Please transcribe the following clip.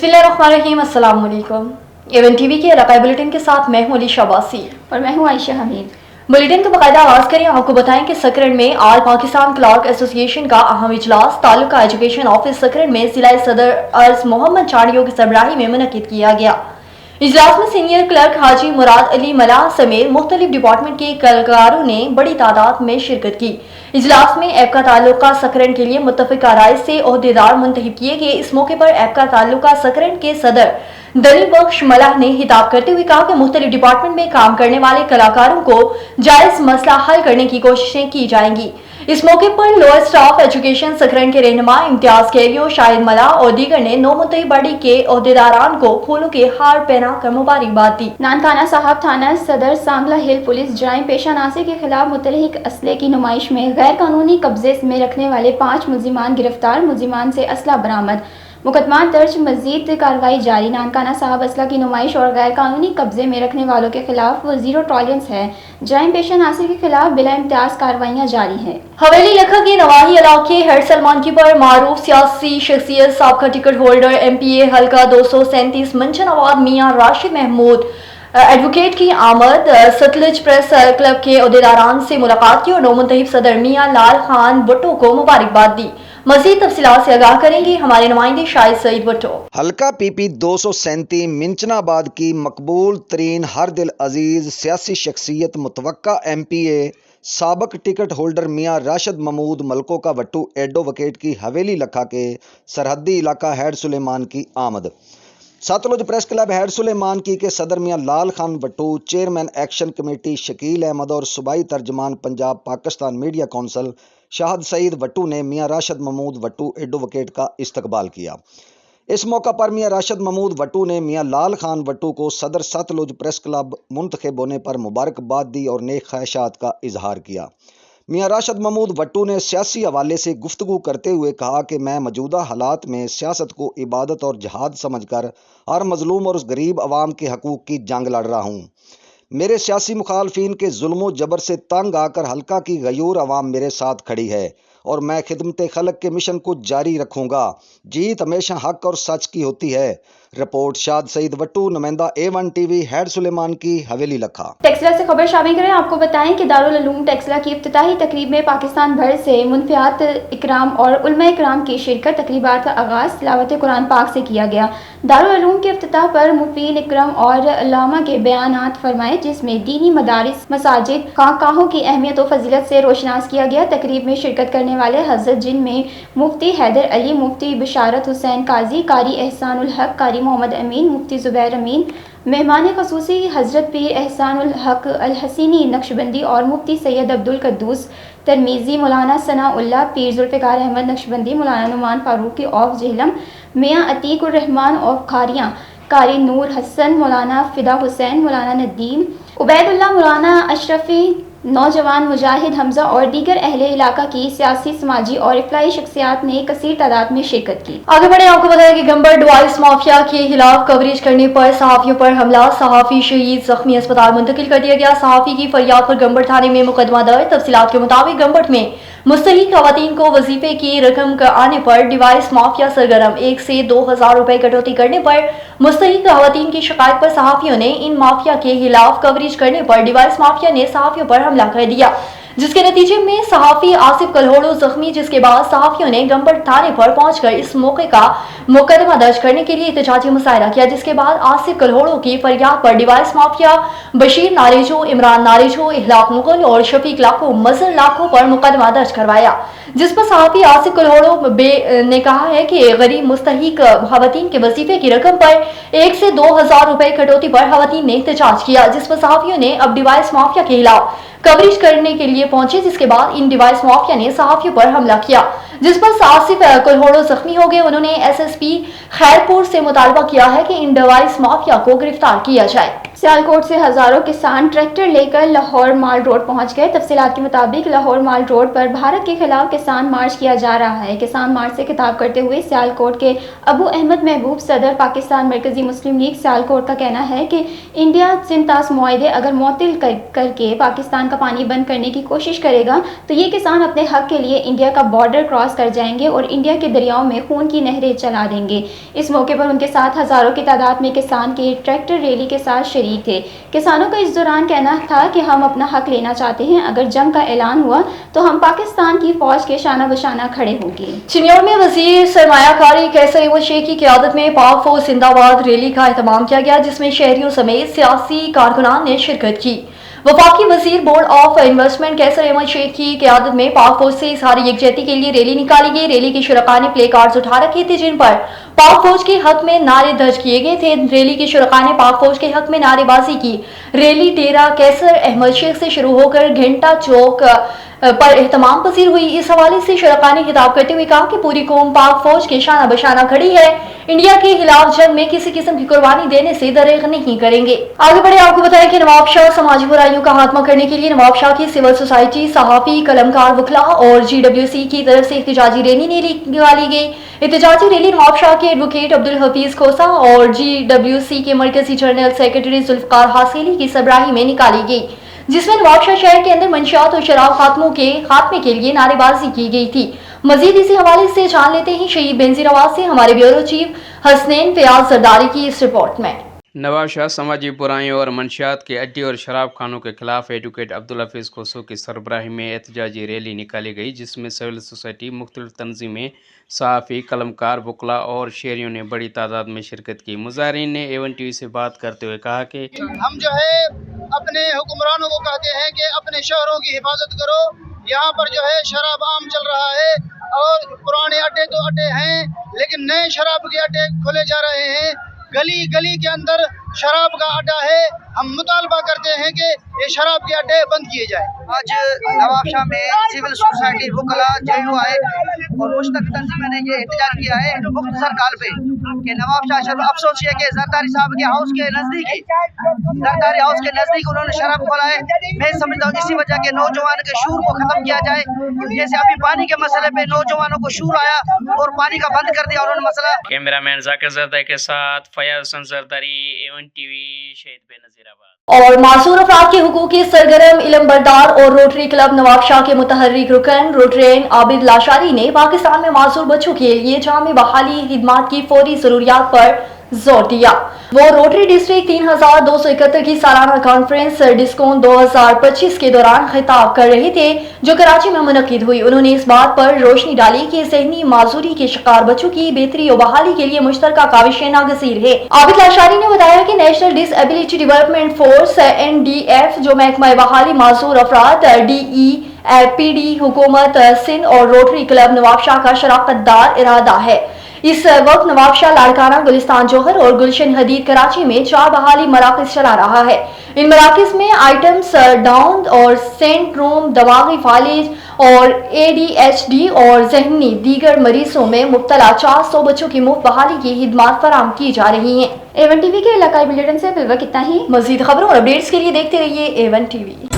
बिस्मिल्लाहिर्रहमानिर्रहीम, अस्सलाम वालेकुम। एवन टीवी के इलाकाई बुलेटिन के साथ मैं हूं अलीशा बासी और मैं हूं आयशा हमीद। बुलेटिन का बाकायदा आगाज करें। आपको बताएं कि सकरन में आल पाकिस्तान क्लार्क एसोसिएशन का अहम इजलास तालुका एजुकेशन ऑफिस सकरन में जिला सदर अर्ज मोहम्मद चाड़ियों की सरबराही में मुनक्किद किया गया। इजलास में सीनियर क्लर्क हाजी मुराद अली मलाह समेत मुख्तलिफ डिपार्टमेंट के कलाकारों ने बड़ी तादाद में शिरकत की। इजलास में ऐप का ताल्लुका सकरन के लिए मुत्तफिका राय से ओहदेदार मुंतखब किए गए। इस मौके पर ऐप का ताल्लुका सकरन के सदर दलील बख्श मलाह ने खिताब करते हुए कहा कि मुख्तलिफ डिपार्टमेंट में काम करने वाले कलाकारों को जायज मसला हल करने की कोशिशें की जाएंगी। इस मौके पर लोअर स्टाफ एजुकेशन सकरन के रहनुमा इम्तियाज कैरियो, शाहिद मलाह और दीगर ने नौमुंतखब बॉडी के ओहदेदारान को फूलों के हार पहना कर मुबारकबाद दी। नानकाना साहब थाना सदर सांगला हिल पुलिस जराइम पेशा नासे के खिलाफ मुतलहिक असले की नुमाइश में गैर कानूनी कब्जे में रखने वाले 5 मुलजिमान गिरफ्तार, मुलजिमान से असला बरामद, मुकदमा दर्ज, मजीद कार्रवाई जारी। नानकाना साहब असला की नुमाइश और गैर कानूनी कब्जे में रखने वालों के खिलाफ जीरो टॉलरेंस है। जराइम पेशा नासिर के खिलाफ बिला इम्तियाज कार्रवाइयां जारी हैं। हवेली लखा के नवाही इलाके हेड सलमानकी पर मारूफ सियासी शख्सियत साबका टिकट होल्डर MPA हल्का 237 मंचन आबाद मियां राशिद महमूद एडवोकेट की आमद सतलुज प्रेस क्लब के ओहदेदारान से मुलाकात की और नौमुंतखब सदर मियां लाल खान भुट्टो को मुबारकबाद दी। मज़ीद तफसीलात से आगाह करेंगे हमारे नुमाइंदे शाहिद सईद भुट्टो। हल्का PP 237 मिंचनाबाद की मकबूल तरीन हर दिल अजीज सियासी शख्सियत मुतवक्का MPA साबक टिकट होल्डर मियां राशिद महमूद मलको का वट्टू एडवोकेट की हवेली लखा के सरहदी इलाका हैड सुलेमान की आमद। Sutlej press club Head Sulemanki के सदर Mian Lal Khan Wattoo, chairman action committee Shakeel Ahmed और सूबाई तर्जमान पंजाब पाकिस्तान मीडिया कौंसल शाहद सईद वट्टू ने मियां राशिद महमूद वट्टू एडवोकेट का इस्तकबाल किया। इस मौका पर मियां राशिद महमूद वट्टू ने मियां लाल खान वट्टू को सदर सतलुज प्रेस क्लब मुंतखब होने पर मुबारकबाद दी और नेक ख्वाहिशात का इजहार किया। मियां राशिद महमूद वट्टू ने सियासी हवाले से गुफ्तगू करते हुए कहा कि मैं मौजूदा हालात में सियासत को इबादत और जहाद समझकर हर मजलूम और उस गरीब आवाम के हकूक़ की जंग लड़ रहा हूँ। मेरे सियासी मुखालफिन के जुल्म जबर से तंग आकर हल्का की गयूर आवाम मेरे साथ खड़ी है और मैं खिदमत खलक के मिशन को जारी रखूँगा। जीत हमेशा हक और सच की होती है। रिपोर्ट शाद सईद वट्टू, नुमाइंदा A1 TV हैड सुलेमान की हवेली लखा। टेक्सला से खबर शामिल करें। आपको बताएं कि दारुल उलूम टेक्सला की इफ्तिताही तकरीब में पाकिस्तान भर से मुनफियात इकराम और उलमा इकराम की शिरकत। तकरीबात का आगाज़ तिलावत कुरान पाक से किया गया। दारुल उलूम के इफ्तिताह पर मुफीन इकरम और अल्लामा के बयानात फरमाए, जिसमें दीनी मदारिस, मसाजिद, खानकाहों की अहमियत और फजीलत से रोशनास किया गया। तकरीब में शिरकत करने वाले हजरत जिनमें मुफ्ती हैदर अली, मुफ्ती बिशारत हुसैन काजी, कारी एहसानुल हक, कारी मोहम्मद अमीन, मुफ्ती जुबैर अमीन, मेहमान खसूसी हजरत पीर एहसानुल हक अल हसीनी नक्शबंदी और मुफ्ती सैयद अब्दुल कद्दूस तरमीज़ी, मौलाना सनाउल्लाह पीर जुल्फ़िकार अहमद नक्शबंदी, मौलाना नुमान फारूकी ऑफ जेहलम, मियाँ अतीक उर रहमान ऑफ खारियाँ, कारी नूर हसन, मौलाना फ़िदा हुसैन, मौलाना नदीम उबैदुल्लाह, मौलाना अशरफी, नौजवान मुजाहिद हमजा और दीगर अहले इलाका की सियासी, समाजी और इफ्लाई शख्सियात ने कसीर तादाद में शिरकत की। आगे बढ़े। आपको बताया कि गंबर डिवाइस माफिया के खिलाफ कवरेज करने पर सहाफियों पर हमला, सहाफी शहीद, जख्मी अस्पताल मुंतकिल कर दिया गया। सहाफी की फरियाद पर गंबर थाने में मुकदमा दर्ज। तफसीलात के मुताबिक गंबर में मुस्तहिक खवातीन को वजीफे की रकम आने पर डिवाइस माफिया सरगर्म। 1 से 2,000 रुपए कटौती करने पर मुस्तहिक खवातीन की शिकायत पर सहाफियों ने इन माफिया के खिलाफ कवरेज करने पर डिवाइस माफिया ने सहाफियों पर हमला कर दिया, जिसके नतीजे में सहाफी आसिफ कलहोड़ो जख्मी, जिसके बाद सहाफियों ने गंबर थाने पर पहुंचकर इस मौके का मुकदमा दर्ज करने के लिए एहतजाजी मुजाहरा किया। जिसके बाद आसिफ कलहोड़ो की फरियाद पर डिवाइस माफिया बशीर नारेजो, इमरान नारेजो, इहलाक मुगल और शफीक लाखों, मजर लाखों पर मुकदमा दर्ज करवाया, जिस पर सहाफी आसिफ कलहोड़ो ने कहा है कि गरीब मुस्तहिक खवातीन के वजीफे की रकम पर 1 से 2,000 रुपए कटौती पर खवातीन ने एहतजाज किया, जिस पर सहाफियों ने अब डिवाइस माफिया के खिलाफ कवरेज करने के लिए पहुंचे। जिसके बाद इन डिवाइस माफिया ने सहाफियों पर हमला किया, जिस पर आसिफ कलहोड़ो जख्मी हो गए। उन्होंने SSP खैरपुर से मुतालबा किया है कि इन डिवाइस माफिया को गिरफ्तार किया जाए। सियालकोट से हजारों किसान ट्रैक्टर लेकर लाहौर माल रोड पहुंच गए। तफसीलात के मुताबिक लाहौर माल रोड पर भारत के खिलाफ किसान मार्च किया जा रहा है। किसान मार्च से खिताब करते हुए सियालकोट के अबू अहमद महबूब, सदर पाकिस्तान मरकजी मुस्लिम लीग सियालकोट का कहना है कि इंडिया सिंतास मुआहदे अगर मुअत्तल करके पाकिस्तान का पानी बंद करने की कोशिश करेगा तो ये किसान अपने हक के लिए इंडिया का बॉर्डर क्रॉस कर जाएंगे और इंडिया के दरियाओं में खून की नहरें चला देंगे। इस मौके पर उनके साथ हज़ारों की तादाद में किसान के ट्रैक्टर रैली के साथ शरीक थे। किसानों का इस दौरान कहना था कि हम अपना हक लेना चाहते हैं, अगर जंग का ऐलान हुआ तो हम पाकिस्तान की फौज के शाना बशाना खड़े होंगे। चिन्नौर में वजीर सरमायाकारी कैसर अहमद शेख की क़यादत में पाक फौज जिंदाबाद रैली का एहतमाम किया गया, जिसमें शहरियों समेत सियासी कारकुनान ने शिरकत की। वफाकी वजीर बोर्ड ऑफ इन्वेस्टमेंट कैसर अहमद शेख की क़यादत में पाक फौज से इजहार यकजहती के लिए रैली निकाली गई। रैली के शुरका ने प्ले कार्ड्स उठा रखे थे जिन पर पाक फौज के हक में नारे दर्ज किए गए थे। रैली के शुरका ने पाक फौज के हक में नारेबाजी की। रैली डेरा कैसर अहमद शेख से शुरू होकर घंटा चौक पर एहतमाम पसीर हुई। इस हवाले से शुरका ने खिताब करते हुए कहा कि पूरी कौम पाक फौज के शाना बशाना खड़ी है, इंडिया के खिलाफ जंग में किसी किस्म की कुर्बानी देने से दरेग नहीं करेंगे। आगे बढ़े आपको बताएं कि नवाब शाह समाजी बुराइयों का खात्मा करने के लिए नवाब शाह की सिविल सोसाइटी, सहाफी, कलमकार, वकला और GWC की तरफ से एहतजाजी रैली निकाली गई। एहतजाजी रैली नवाब शाह के एडवोकेट अब्दुल हफीज खोसा और GWC के मरकजी जनरल सेक्रेटरी जुल्फकार हासिली की सरबराही में निकाली गई, जिसमें नवाबशाह शहर के अंदर मंशियात और शराब खात्मे के लिए नारेबाजी की गई थी। मजीद इसी हवाले से जान लेते हैं शहीद बेनजीर आवाज से हमारे ब्यूरो चीफ हसनैन फयाज जरदारी की इस रिपोर्ट में। नवाब शाह समाजी बुराइयों और मंशियात के अड्डे और शराब खानों के खिलाफ एडवोकेट अब्दुल हफीज खोसो की सरबराही में एहतजाजी रैली निकाली गई, जिसमें सिविल सोसाइटी, मुख्तलिफ तंजीमें, सहाफ़ी, कलमकार, वकला और शहरियों ने बड़ी तादाद में शिरकत की। मुज़ाहिरीन ने A1 TV से बात करते हुए कहा कि हम जो है अपने हुक्मरानों को कहते हैं कि अपने शहरों की हिफाजत करो। यहाँ पर जो है शराब आम चल रहा है और पुराने अड्डे तो अड्डे हैं लेकिन नए शराब के अड्डे खोले जा रहे हैं। गली गली के अंदर शराब का अड्डा है। हम मुतालबा करते हैं कि ये शराब के अड्डे बंद किए जाए। आज नवाबशाह में सिविल सोसाइटी, वकला, JUI और मुश्तक तंजीमें ने ये एहतजाज किया है मुख्तसर काल पे कि नवाबशाह शराब, अफसोस ये कि जरदारी साहब के हाउस के नज़दीक जरदारी हाउस के नज़दीक उन्होंने शराब खोला है। मैं समझता हूँ इसी वजह के नौजवान के शूर को ख़त्म किया जाए। जैसे अभी पानी के मसले पे नौजवानों को शूर आया और पानी का बंद कर दिया उन्होंने मसला। कैमरामैन जाकिर जरदारी के साथ फयाज हसन जरदारी, A1 TV, शहीद बेनज़ीराबाद। और मासूर अफराद के हुकूक के सरगर्म इलम बरदार और रोटरी क्लब नवाब शाह के मुतहर्रिक रुकन रोटरेन आबिद लाशारी ने पाकिस्तान में मासूर बच्चों के लिए जामे बहाली खिदमात की फौरी जरूरियात पर जोर दिया। वो रोटरी डिस्ट्रिक्ट 3271 की सालाना कॉन्फ्रेंस डिस्कोन 2025 के दौरान खिताब कर रहे थे, जो कराची में मुनक्किद हुई। उन्होंने इस बात पर रोशनी डाली कि ज़हनी माजूरी के शिकार बच्चों की बेहतरी और बहाली के लिए मुश्तरका काविशें नागज़ीर है। आबिद लाशारी ने बताया कि national disability development force NDF, जो महकमा बहाली माजूर अफराद DEPD, हुकूमत सिंध और रोटरी क्लब नवाब शाह का शराकतदार इरादा है। इस वक्त नवाब शाह लाड़काना, गुलिस्तान जौहर और गुलशन हदीद कराची में 4 बहाली मराकज़ चला रहा है। इन मराकज़ में आइटम्स डाउन और सेंट्रोम, दमागी फालिज और ADHD और जहनी दीगर मरीजों में मुब्तला 400 बच्चों की मुफ्त बहाली की खिदमात फराहम की जा रही हैं। A1 TV के इलाकाई बुलेटिन से फिलहाल इतना ही। मज़ीद खबरों और अपडेट्स के लिए देखते रहिए A1 TV।